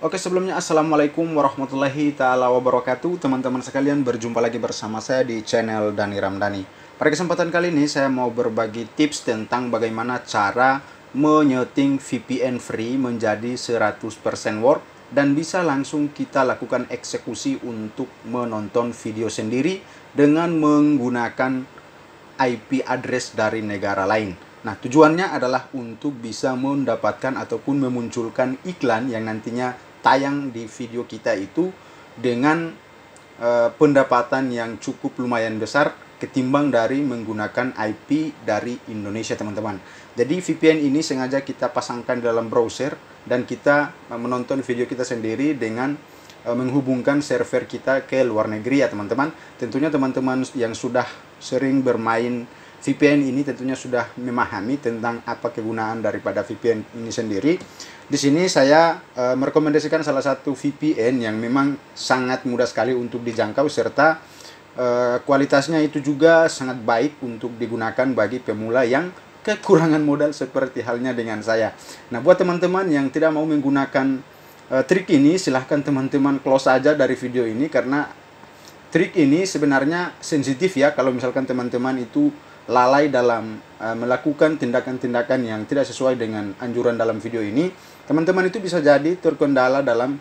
Oke, sebelumnya Assalamualaikum warahmatullahi ta'ala wabarakatuh. Teman-teman sekalian, berjumpa lagi bersama saya di channel Dani Ramdhani. Pada kesempatan kali ini saya mau berbagi tips tentang bagaimana cara menyeting VPN free menjadi 100% work dan bisa langsung kita lakukan eksekusi untuk menonton video sendiri dengan menggunakan IP address dari negara lain. Nah, tujuannya adalah untuk bisa mendapatkan ataupun memunculkan iklan yang nantinya tayang di video kita itu dengan pendapatan yang cukup lumayan besar ketimbang dari menggunakan IP dari Indonesia, teman-teman. Jadi VPN ini sengaja kita pasangkan dalam browser dan kita menonton video kita sendiri dengan menghubungkan server kita ke luar negeri ya, teman-teman. Tentunya teman-teman yang sudah sering bermain VPN ini tentunya sudah memahami tentang apa kegunaan daripada VPN ini sendiri. Di sini saya merekomendasikan salah satu VPN yang memang sangat mudah sekali untuk dijangkau serta kualitasnya itu juga sangat baik untuk digunakan bagi pemula yang kekurangan modal seperti halnya dengan saya. Nah, buat teman-teman yang tidak mau menggunakan trik ini, silahkan teman-teman close aja dari video ini karena trik ini sebenarnya sensitif ya. Kalau misalkan teman-teman itu lalai dalam melakukan tindakan-tindakan yang tidak sesuai dengan anjuran dalam video ini, teman-teman itu bisa jadi terkendala dalam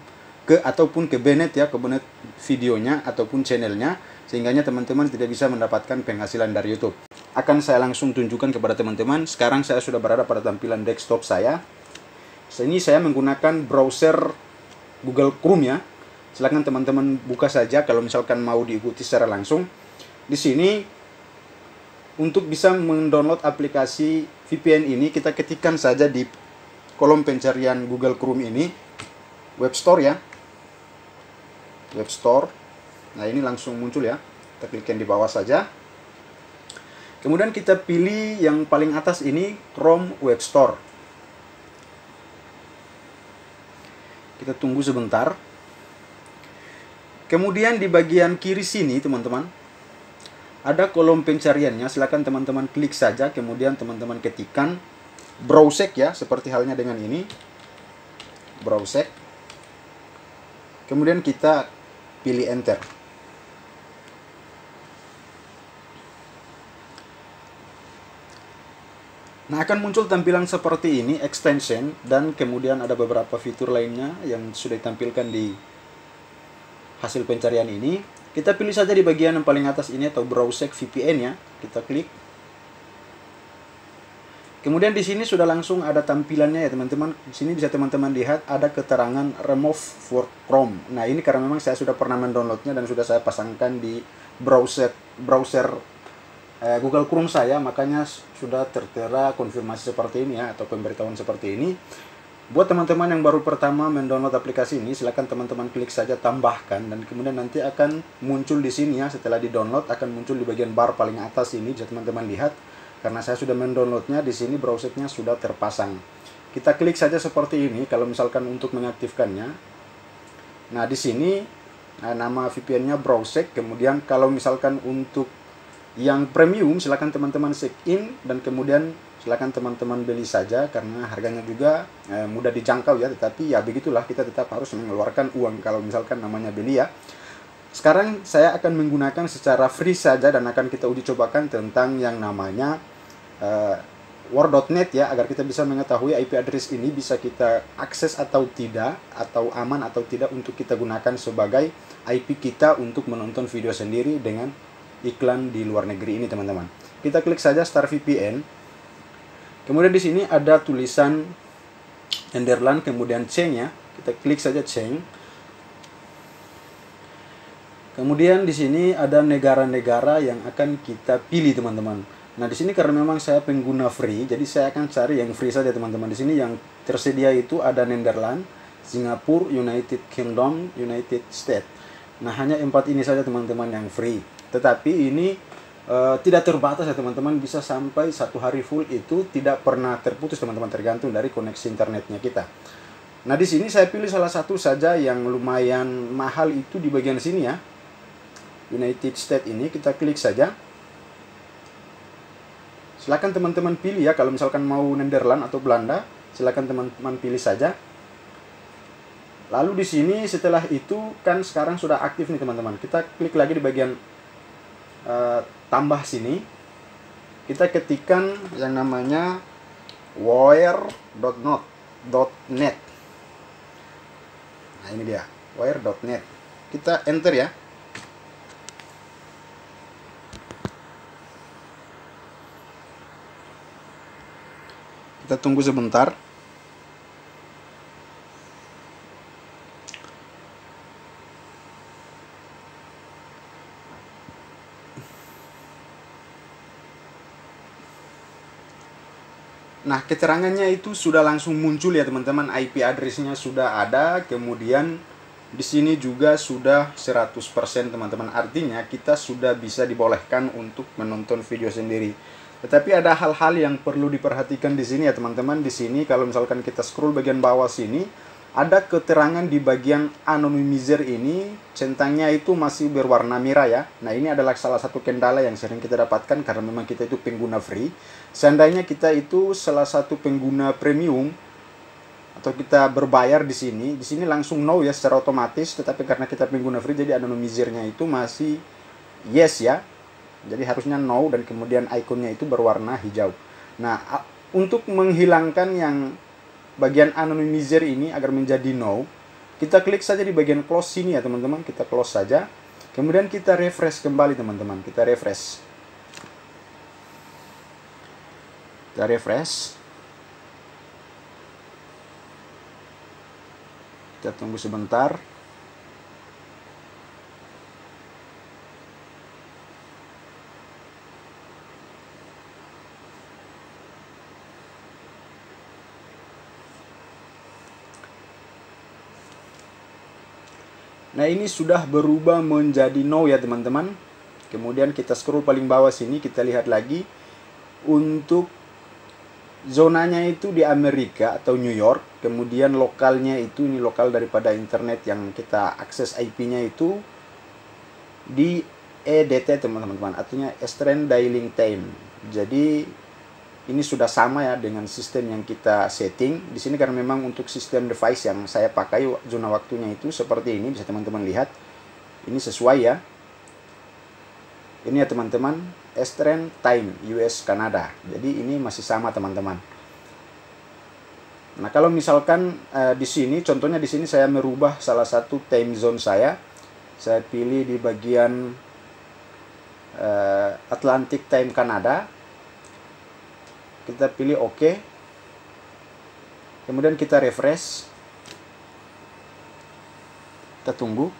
ataupun kebenet videonya ataupun channelnya, sehingga teman-teman tidak bisa mendapatkan penghasilan dari YouTube. Akan saya langsung tunjukkan kepada teman-teman. Sekarang saya sudah berada pada tampilan desktop saya. Ini saya menggunakan browser Google Chrome ya. Silakan teman-teman buka saja kalau misalkan mau diikuti secara langsung. Di sini untuk bisa mendownload aplikasi VPN ini, kita ketikkan saja di kolom pencarian Google Chrome ini Web Store ya. Web Store. Nah, ini langsung muncul ya. Kita klik yang di bawah saja. Kemudian kita pilih yang paling atas ini Chrome Web Store. Kita tunggu sebentar. Kemudian di bagian kiri sini, teman-teman, ada kolom pencariannya. Silakan teman-teman klik saja, kemudian teman-teman ketikkan Browsec ya, seperti halnya dengan ini. Browsec. Kemudian kita pilih enter. Nah, akan muncul tampilan seperti ini, extension, dan kemudian ada beberapa fitur lainnya yang sudah ditampilkan di hasil pencarian ini. Kita pilih saja di bagian yang paling atas ini atau Browsec VPN ya. Kita klik. Kemudian di sini sudah langsung ada tampilannya ya, teman-teman. Di sini bisa teman-teman lihat ada keterangan remove for Chrome. Nah, ini karena memang saya sudah pernah mendownloadnya dan sudah saya pasangkan di browser Google Chrome saya, makanya sudah tertera konfirmasi seperti ini ya, atau pemberitahuan seperti ini. Buat teman-teman yang baru pertama mendownload aplikasi ini, silakan teman-teman klik saja tambahkan dan kemudian nanti akan muncul di sini ya. Setelah di-download akan muncul di bagian bar paling atas ini, bisa teman-teman lihat. Karena saya sudah mendownloadnya, di sini browsernya sudah terpasang. Kita klik saja seperti ini kalau misalkan untuk mengaktifkannya. Nah, di sini nama VPN-nya Browsec. Kemudian kalau misalkan untuk yang premium, silakan teman-teman sign in dan kemudian silakan teman-teman beli saja karena harganya juga mudah dijangkau ya. Tetapi ya begitulah, kita tetap harus mengeluarkan uang kalau misalkan namanya beli ya. Sekarang saya akan menggunakan secara free saja dan akan kita uji cobakan tentang yang namanya war.net ya, agar kita bisa mengetahui IP address ini bisa kita akses atau tidak, atau aman atau tidak untuk kita gunakan sebagai IP kita untuk menonton video sendiri dengan iklan di luar negeri ini, teman-teman. Kita klik saja Start VPN. Kemudian di sini ada tulisan Nederland, kemudian change ya. Kita klik saja change. Kemudian di sini ada negara-negara yang akan kita pilih, teman-teman. Nah, di sini karena memang saya pengguna free, jadi saya akan cari yang free saja, teman-teman. Di sini yang tersedia itu ada Nederland, Singapura, United Kingdom, United States. Nah, hanya 4 ini saja, teman-teman, yang free. Tetapi ini tidak terbatas ya, teman-teman. Bisa sampai 1 hari full itu tidak pernah terputus, teman-teman, tergantung dari koneksi internetnya kita. Nah, di sini saya pilih salah satu saja yang lumayan mahal itu di bagian sini ya. United States ini kita klik saja. Silakan teman-teman pilih ya, kalau misalkan mau Nederland atau Belanda, silakan teman-teman pilih saja. Lalu di sini setelah itu kan sekarang sudah aktif nih teman-teman. Kita klik lagi di bagian tambah sini. Kita ketikkan yang namanya wire.net. Nah ini dia, wire.net. Kita enter ya. Kita tunggu sebentar. Nah, keterangannya itu sudah langsung muncul ya teman-teman, IP address-nya sudah ada, kemudian di sini juga sudah 100% teman-teman. Artinya kita sudah bisa dibolehkan untuk menonton video sendiri. Tetapi ada hal-hal yang perlu diperhatikan di sini ya teman-teman. Di sini kalau misalkan kita scroll bagian bawah sini, ada keterangan di bagian anonymizer ini, centangnya itu masih berwarna merah ya. Nah ini adalah salah satu kendala yang sering kita dapatkan karena memang kita itu pengguna free. Seandainya kita itu salah satu pengguna premium atau kita berbayar di sini langsung no ya secara otomatis. Tetapi karena kita pengguna free, jadi anonymizernya itu masih yes ya. Jadi harusnya no dan kemudian ikonnya itu berwarna hijau. Nah untuk menghilangkan yang bagian anonymizer ini agar menjadi no, kita klik saja di bagian close sini ya teman-teman. Kita close saja, kemudian kita refresh kembali teman-teman. Kita refresh, kita tunggu sebentar. Nah ini sudah berubah menjadi no ya teman-teman. Kemudian kita scroll paling bawah sini, kita lihat lagi untuk zonanya itu di Amerika atau New York. Kemudian lokalnya itu, ini lokal daripada internet yang kita akses IP-nya itu di EDT teman-teman, artinya Eastern Dialing Time. Jadi ini sudah sama ya dengan sistem yang kita setting di sini, karena memang untuk sistem device yang saya pakai zona waktunya itu seperti ini, bisa teman-teman lihat. Ini sesuai ya. Ini ya teman-teman, Eastern Time US Kanada. Jadi ini masih sama teman-teman. Nah, kalau misalkan di sini contohnya di sini saya merubah salah satu time zone saya. Saya pilih di bagian Atlantic Time Kanada. Kita pilih OK. Kemudian kita refresh. Kita tunggu.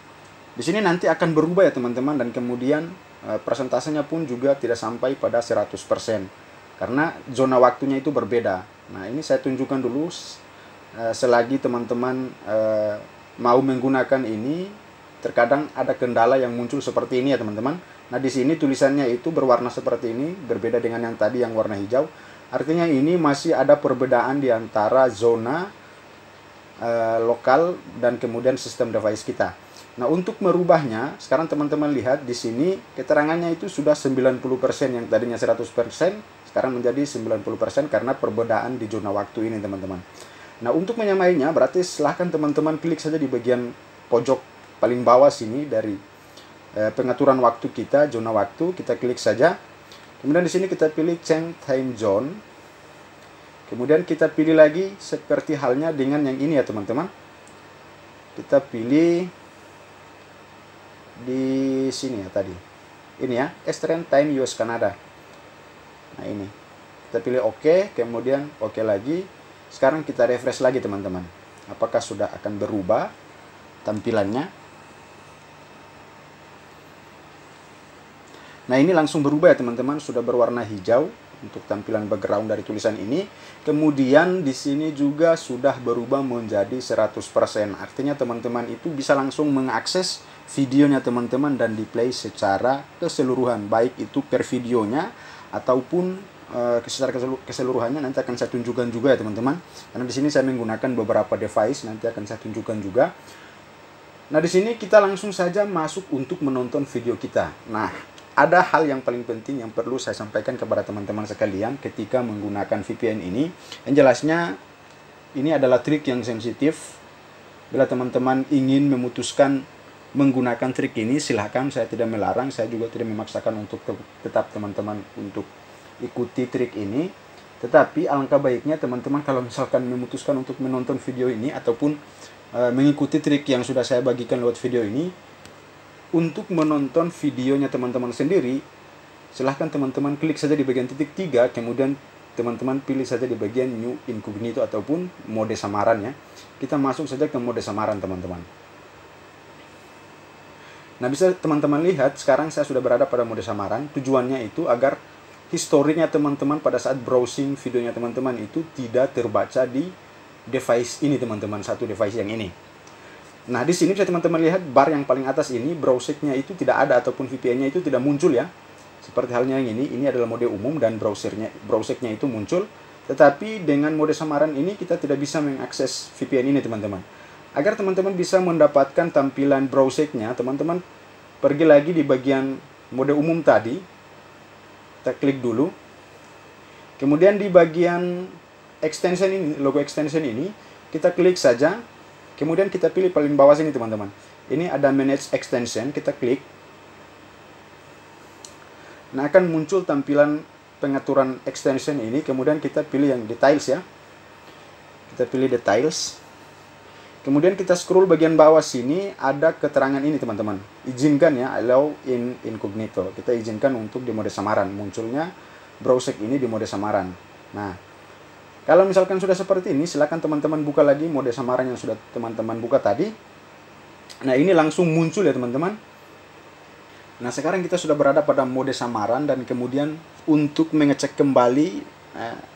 Di sini nanti akan berubah ya teman-teman, dan kemudian persentasenya pun juga tidak sampai pada 100% karena zona waktunya itu berbeda. Nah, ini saya tunjukkan dulu selagi teman-teman mau menggunakan ini, terkadang ada kendala yang muncul seperti ini ya teman-teman. Nah, di sini tulisannya itu berwarna seperti ini, berbeda dengan yang tadi yang warna hijau. Artinya ini masih ada perbedaan di antara zona lokal dan kemudian sistem device kita. Nah, untuk merubahnya, sekarang teman-teman lihat di sini keterangannya itu sudah 90%, yang tadinya 100%, sekarang menjadi 90% karena perbedaan di zona waktu ini teman-teman. Nah, untuk menyamainya berarti silahkan teman-teman klik saja di bagian pojok paling bawah sini dari pengaturan waktu kita, zona waktu, kita klik saja. Kemudian di sini kita pilih change time zone. Kemudian kita pilih lagi seperti halnya dengan yang ini ya teman-teman. Kita pilih di sini ya tadi. Ini ya, Eastern Time US Kanada. Nah, ini. Kita pilih OK, kemudian OK lagi. Sekarang kita refresh lagi teman-teman. Apakah sudah akan berubah tampilannya? Nah, ini langsung berubah ya teman-teman, sudah berwarna hijau untuk tampilan background dari tulisan ini. Kemudian di sini juga sudah berubah menjadi 100%. Artinya teman-teman itu bisa langsung mengakses videonya teman-teman dan di play secara keseluruhan, baik itu per videonya ataupun secara keseluruhannya. Nanti akan saya tunjukkan juga ya teman-teman. Karena di sini saya menggunakan beberapa device, nanti akan saya tunjukkan juga. Nah, di sini kita langsung saja masuk untuk menonton video kita. Nah, ada hal yang paling penting yang perlu saya sampaikan kepada teman-teman sekalian ketika menggunakan VPN ini. Yang jelasnya ini adalah trik yang sensitif. Bila teman-teman ingin memutuskan menggunakan trik ini, silahkan, saya tidak melarang, saya juga tidak memaksakan untuk tetap teman-teman untuk ikuti trik ini. Tetapi alangkah baiknya teman-teman kalau misalkan memutuskan untuk menonton video ini ataupun mengikuti trik yang sudah saya bagikan lewat video ini, untuk menonton videonya teman-teman sendiri, silahkan teman-teman klik saja di bagian titik 3, kemudian teman-teman pilih saja di bagian New Incognito ataupun mode samaran ya. Kita masuk saja ke mode samaran teman-teman. Nah, bisa teman-teman lihat sekarang saya sudah berada pada mode samaran. Tujuannya itu agar historinya teman-teman pada saat browsing videonya teman-teman itu tidak terbaca di device ini teman-teman, satu device yang ini. Nah, di sini bisa teman-teman lihat bar yang paling atas ini, browsernya itu tidak ada ataupun VPN-nya itu tidak muncul ya. Seperti halnya yang ini adalah mode umum dan browsernya itu muncul. Tetapi dengan mode samaran ini kita tidak bisa mengakses VPN ini teman-teman. Agar teman-teman bisa mendapatkan tampilan browsernya, teman-teman pergi lagi di bagian mode umum tadi. Kita klik dulu. Kemudian di bagian extension ini, logo extension ini, kita klik saja. Kemudian kita pilih paling bawah sini teman-teman. Ini ada manage extension, kita klik. Nah, akan muncul tampilan pengaturan extension ini. Kemudian kita pilih yang details ya. Kita pilih details. Kemudian kita scroll bagian bawah sini, ada keterangan ini teman-teman. Izinkan ya, allow in incognito. Kita izinkan untuk di mode samaran. Munculnya browser ini di mode samaran. Nah, kalau misalkan sudah seperti ini, silakan teman-teman buka lagi mode samaran yang sudah teman-teman buka tadi. Nah, ini langsung muncul ya teman-teman. Nah, sekarang kita sudah berada pada mode samaran dan kemudian untuk mengecek kembali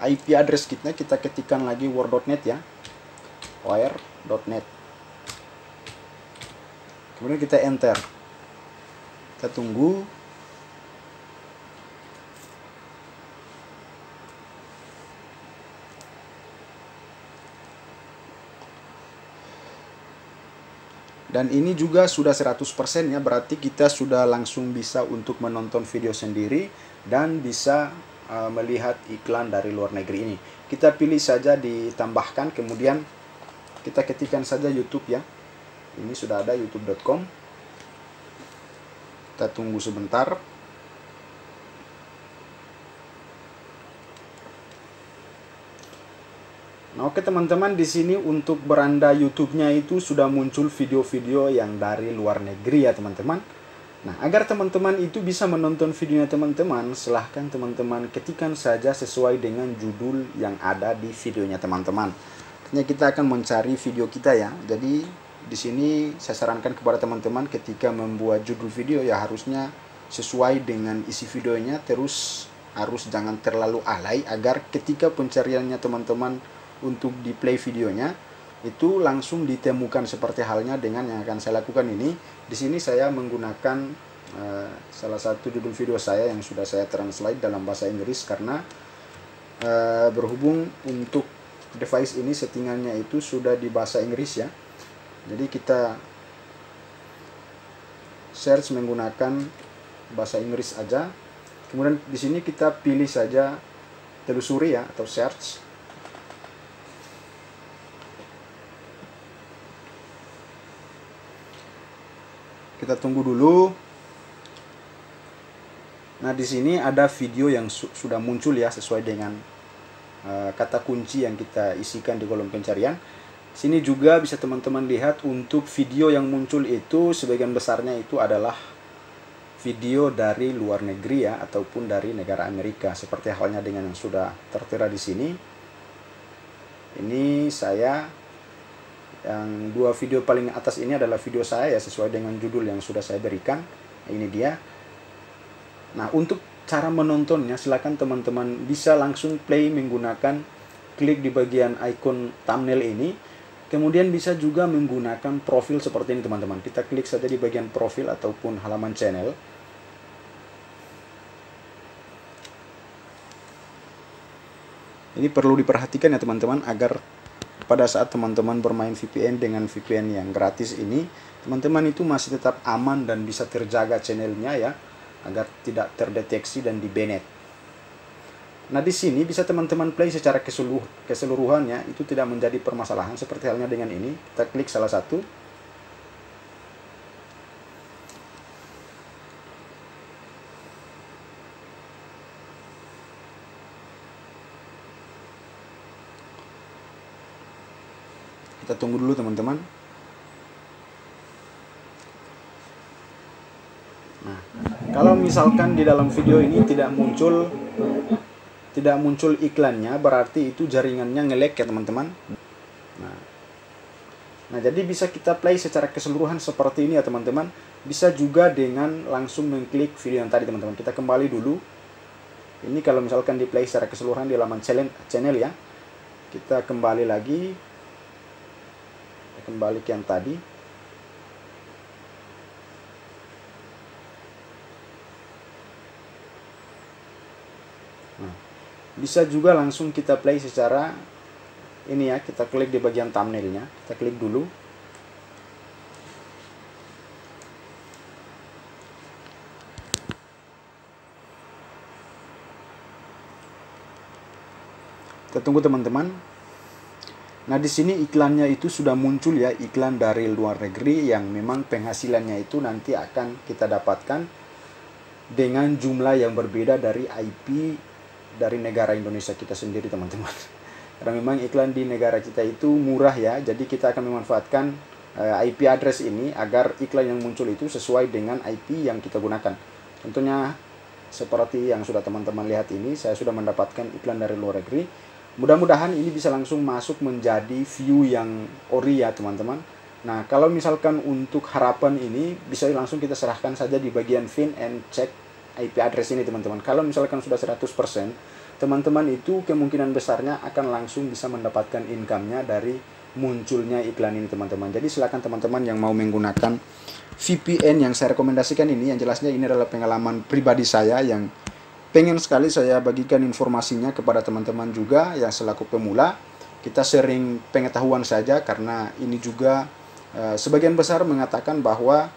IP address kita ketikkan lagi word.net ya. wire.net. Kemudian kita enter. Kita tunggu. Dan ini juga sudah 100% ya, berarti kita sudah langsung bisa untuk menonton video sendiri dan bisa melihat iklan dari luar negeri ini. Kita pilih saja ditambahkan, kemudian kita ketikkan saja YouTube ya. Ini sudah ada youtube.com. Kita tunggu sebentar. Nah, oke teman-teman, di sini untuk beranda YouTube-nya itu sudah muncul video-video yang dari luar negeri ya teman-teman. Nah, agar teman-teman itu bisa menonton videonya teman-teman, silahkan teman-teman ketikkan saja sesuai dengan judul yang ada di videonya teman-teman. Artinya kita akan mencari video kita ya. Jadi di sini saya sarankan kepada teman-teman ketika membuat judul video ya harusnya sesuai dengan isi videonya, terus harus jangan terlalu alay agar ketika pencariannya teman-teman untuk di play videonya itu langsung ditemukan seperti halnya dengan yang akan saya lakukan ini. Di sini saya menggunakan salah satu judul video saya yang sudah saya translate dalam bahasa Inggris karena berhubung untuk device ini settingannya itu sudah di bahasa Inggris ya. Jadi kita search menggunakan bahasa Inggris aja. Kemudian di sini kita pilih saja telusuri ya atau search. Kita tunggu dulu. Nah, di sini ada video yang sudah muncul ya sesuai dengan kata kunci yang kita isikan di kolom pencarian. Sini juga bisa teman-teman lihat untuk video yang muncul itu sebagian besarnya itu adalah video dari luar negeri ya ataupun dari negara Amerika, seperti halnya dengan yang sudah tertera di sini. Ini saya yang dua video paling atas ini adalah video saya ya sesuai dengan judul yang sudah saya berikan. Ini dia. Nah, untuk cara menontonnya silakan teman-teman bisa langsung play menggunakan klik di bagian icon thumbnail ini. Kemudian bisa juga menggunakan profil seperti ini teman-teman. Kita klik saja di bagian profil ataupun halaman channel. Ini perlu diperhatikan ya teman-teman agar pada saat teman-teman bermain VPN dengan VPN yang gratis ini, teman-teman itu masih tetap aman dan bisa terjaga channelnya ya, agar tidak terdeteksi dan di-banned. Nah, di sini bisa teman-teman play secara keseluruhannya, itu tidak menjadi permasalahan seperti halnya dengan ini. Kita klik salah satu. Kita tunggu dulu teman-teman. Nah, kalau misalkan di dalam video ini tidak muncul iklannya, berarti itu jaringannya nge-lag ya teman-teman. Nah, jadi bisa kita play secara keseluruhan seperti ini ya teman-teman. Bisa juga dengan langsung mengklik video yang tadi teman-teman. Kita kembali dulu. Ini kalau misalkan di play secara keseluruhan di halaman channel ya. Kita kembali lagi. Kembali ke yang tadi. Nah, bisa juga langsung kita play secara ini ya, kita klik di bagian thumbnailnya, kita klik dulu. Kita tunggu teman-teman. Nah, di sini iklannya itu sudah muncul ya, iklan dari luar negeri yang memang penghasilannya itu nanti akan kita dapatkan dengan jumlah yang berbeda dari IP dari negara Indonesia kita sendiri teman-teman. Karena memang iklan di negara kita itu murah ya, jadi kita akan memanfaatkan IP address ini agar iklan yang muncul itu sesuai dengan IP yang kita gunakan. Tentunya seperti yang sudah teman-teman lihat ini, saya sudah mendapatkan iklan dari luar negeri. Mudah-mudahan ini bisa langsung masuk menjadi view yang ori ya teman-teman. Nah, kalau misalkan untuk harapan ini bisa langsung kita serahkan saja di bagian find and check IP address ini teman-teman. Kalau misalkan sudah 100%, teman-teman itu kemungkinan besarnya akan langsung bisa mendapatkan income-nya dari munculnya iklan ini teman-teman. Jadi silakan teman-teman yang mau menggunakan VPN yang saya rekomendasikan ini, yang jelasnya ini adalah pengalaman pribadi saya yang pengen sekali saya bagikan informasinya kepada teman-teman juga yang selaku pemula. Kita sharing pengetahuan saja karena ini juga sebagian besar mengatakan bahwa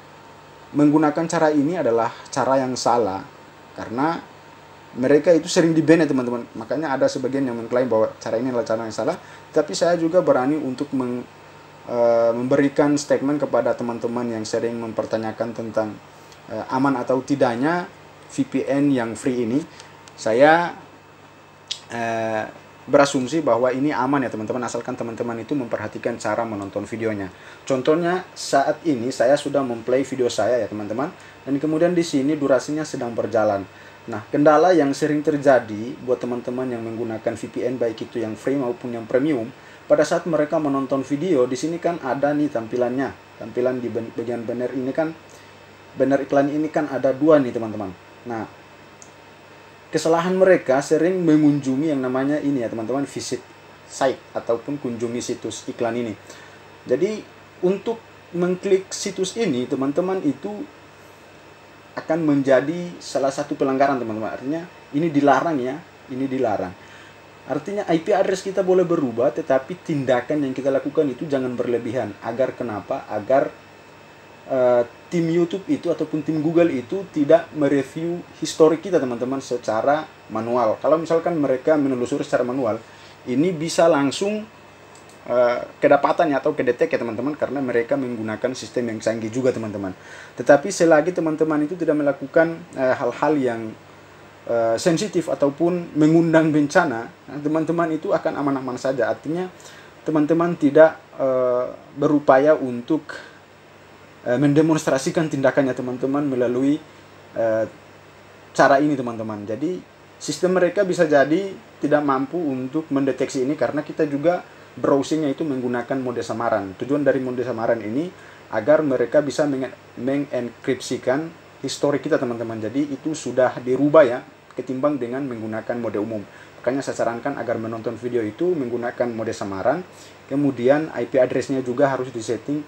menggunakan cara ini adalah cara yang salah karena mereka itu sering di-ban ya teman-teman. Makanya ada sebagian yang mengklaim bahwa cara ini adalah cara yang salah. Tapi saya juga berani untuk memberikan statement kepada teman-teman yang sering mempertanyakan tentang aman atau tidaknya VPN yang free ini. Saya berasumsi bahwa ini aman ya teman-teman, asalkan teman-teman itu memperhatikan cara menonton videonya. Contohnya saat ini saya sudah memplay video saya ya teman-teman, dan kemudian di sini durasinya sedang berjalan. Nah, kendala yang sering terjadi buat teman-teman yang menggunakan VPN baik itu yang free maupun yang premium, pada saat mereka menonton video di sini kan ada nih tampilannya. Tampilan di bagian banner ini kan, banner iklan ini kan ada dua nih teman-teman. Nah, kesalahan mereka sering mengunjungi yang namanya ini ya teman-teman, visit site ataupun kunjungi situs iklan ini. Jadi untuk mengklik situs ini teman-teman itu akan menjadi salah satu pelanggaran teman-teman. Artinya ini dilarang ya, ini dilarang. Artinya IP address kita boleh berubah, tetapi tindakan yang kita lakukan itu jangan berlebihan. Agar kenapa? Agar tim YouTube itu ataupun tim Google itu tidak mereview historik kita teman-teman secara manual. Kalau misalkan mereka menelusuri secara manual, ini bisa langsung kedapatannya atau kedetek ya teman-teman, karena mereka menggunakan sistem yang canggih juga teman-teman. Tetapi selagi teman-teman itu tidak melakukan hal-hal yang sensitif ataupun mengundang bencana, teman-teman itu akan aman-aman saja. Artinya teman-teman tidak berupaya untuk mendemonstrasikan tindakannya teman-teman melalui cara ini teman-teman. Jadi sistem mereka bisa jadi tidak mampu untuk mendeteksi ini karena kita juga browsingnya itu menggunakan mode samaran. Tujuan dari mode samaran ini agar mereka bisa mengenkripsikan historik kita teman-teman. Jadi itu sudah dirubah ya ketimbang dengan menggunakan mode umum. Makanya saya sarankan agar menonton video itu menggunakan mode samaran. Kemudian IP address-nya juga harus disetting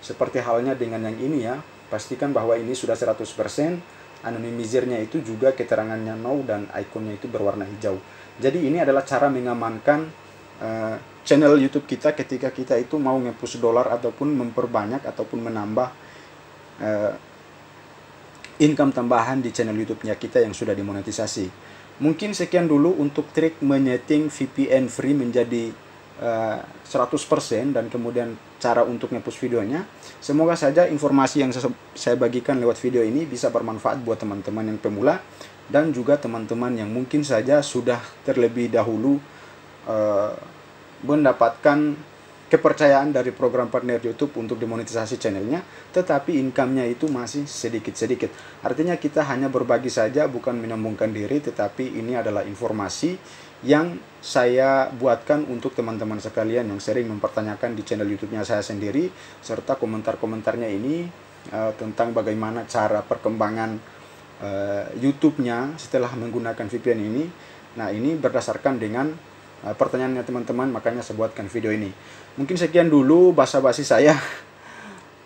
seperti halnya dengan yang ini ya. Pastikan bahwa ini sudah 100%. Anonymizernya itu juga keterangannya no dan ikonnya itu berwarna hijau. Jadi ini adalah cara mengamankan channel YouTube kita ketika kita itu mau nge-push dolar ataupun memperbanyak ataupun menambah income tambahan di channel YouTube-nya kita yang sudah dimonetisasi. Mungkin sekian dulu untuk trik menyeting VPN free menjadi 100% dan kemudian cara untuk ngepus videonya. Semoga saja informasi yang saya bagikan lewat video ini bisa bermanfaat buat teman-teman yang pemula dan juga teman-teman yang mungkin saja sudah terlebih dahulu mendapatkan kepercayaan dari program partner YouTube untuk dimonetisasi channelnya, tetapi income-nya itu masih sedikit-sedikit. Artinya kita hanya berbagi saja, bukan menyombongkan diri, tetapi ini adalah informasi yang saya buatkan untuk teman-teman sekalian yang sering mempertanyakan di channel YouTube-nya saya sendiri, serta komentar-komentarnya ini tentang bagaimana cara perkembangan YouTube-nya setelah menggunakan VPN ini. Nah, ini berdasarkan dengan pertanyaannya teman-teman, makanya saya buatkan video ini. Mungkin sekian dulu basa-basi saya.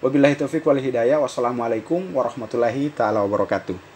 Wabillahi taufiq wal hidayah. Wassalamualaikum warahmatullahi taala wabarakatuh.